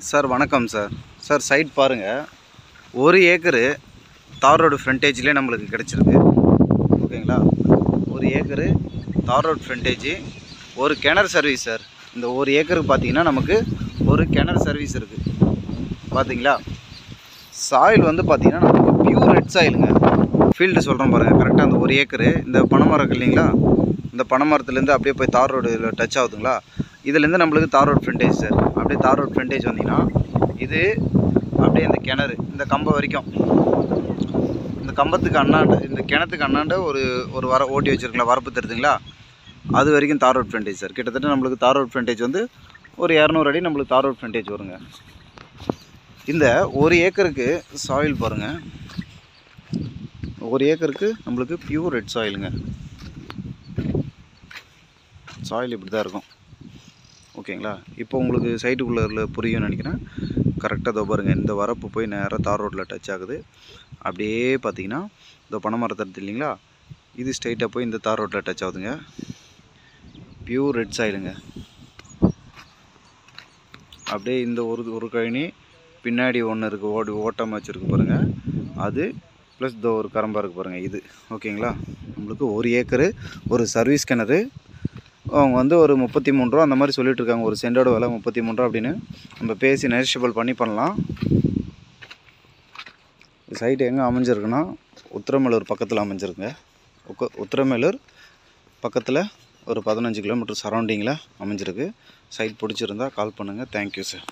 Sir வணக்கம் sir. Sir side பாருங்கள், 1 acre தார் ரோடு ஃப்ரண்டேஜ்லேயே நம்மளுக்கு கிடச்சிருக்கு. ஓகேங்களா, 1 ஏக்கரு தார் ரோடு ஃப்ரண்டேஜு, ஒரு கிணறு சர்வீஸ் சார். இந்த 1 ஏக்கருக்கு பார்த்தீங்கன்னா நமக்கு ஒரு கிணறு சர்வீஸ் இருக்குது. பார்த்தீங்களா, சாயில் வந்து பார்த்தீங்கன்னா நமக்கு பியூர் ரெட் சாயிலுங்க. ஃபீல்டு சொல்கிறோம் பாருங்கள், கரெக்டாக அந்த 1 ஏக்கரு இந்த பனைமரம் இருக்குது இல்லைங்களா, இந்த பனைமரத்துலேருந்து அப்படியே போய் தார் ரோடு டச் ஆகுதுங்களா, இதுலேருந்து நம்மளுக்கு தார் ரோடு ஃப்ரண்டேஜ் சார். அப்படியே தார் ரோடு ஃப்ரண்டேஜ் வந்தீங்கன்னா இது அப்படியே இந்த கிணறு இந்த கம்பம் வரைக்கும், இந்த கம்பத்துக்கு அண்ணாண்ட இந்த கிணத்துக்கு அண்ணாண்ட ஒரு ஓட்டி வச்சுருக்கலாம், வரப்பு தருதுங்களா, அது வரைக்கும் தார் ரோடு ஃப்ரண்டேஜ் சார். கிட்டத்தட்ட நம்மளுக்கு தார் ரோடு ஃப்ரண்டேஜ் வந்து ஒரு 200 அடி நம்மளுக்கு தார் ரோடு ஃப்ரண்டேஜ் வருங்க. இந்த 1 ஏக்கருக்கு சாயில் பாருங்கள், 1 ஏக்கருக்கு நம்மளுக்கு பியூர் ரெட் சாயிலுங்க. சாயில் இப்படி தான் இருக்கும். ஓகேங்களா, இப்போ உங்களுக்கு சைட்டுக்குள்ளே புரியும்னு நினைக்கிறேன். கரெக்டாக இதோ பாருங்கள், இந்த வரப்பு போய் நேராக தார் ரோட்டில் டச் ஆகுது. அப்படியே பார்த்தீங்கன்னா இந்த பனைமரத்தை எடுத்து இல்லைங்களா, இது ஸ்ட்ரைட்டாக போய் இந்த தார் ரோட்டில் டச் ஆகுதுங்க. பியூர் ரெட் சாயிலுங்க. அப்படியே இந்த ஒரு கழனி பின்னாடி ஒன்று இருக்குது, ஓட்டம் வச்சுருக்கு பாருங்கள், அது ப்ளஸ் இந்த ஒரு கரம்பா இருக்குது பாருங்கள், இது. ஓகேங்களா, நம்மளுக்கு 1 ஏக்கரு ஒரு சர்வீஸ் கிணறு. அவங்க வந்து ஒரு 33 ரூபா அந்த மாதிரி சொல்லிட்டு இருக்காங்க. ஒரு சென்டோட விலை 33 ரூபா அப்படின்னு நம்ம பேசி நெகோஷியபிள் பண்ணலாம். சைட்டு எங்கே அமைஞ்சிருக்குன்னா உத்திரமேலூர் பக்கத்தில் அமைஞ்சிருக்குங்க. உத்திரமேலூர் பக்கத்தில் ஒரு 15 கிலோமீட்டர் சரௌண்டிங்கில் அமைஞ்சிருக்கு. சைட் பிடிச்சிருந்தா கால் பண்ணுங்கள். Thank you sir.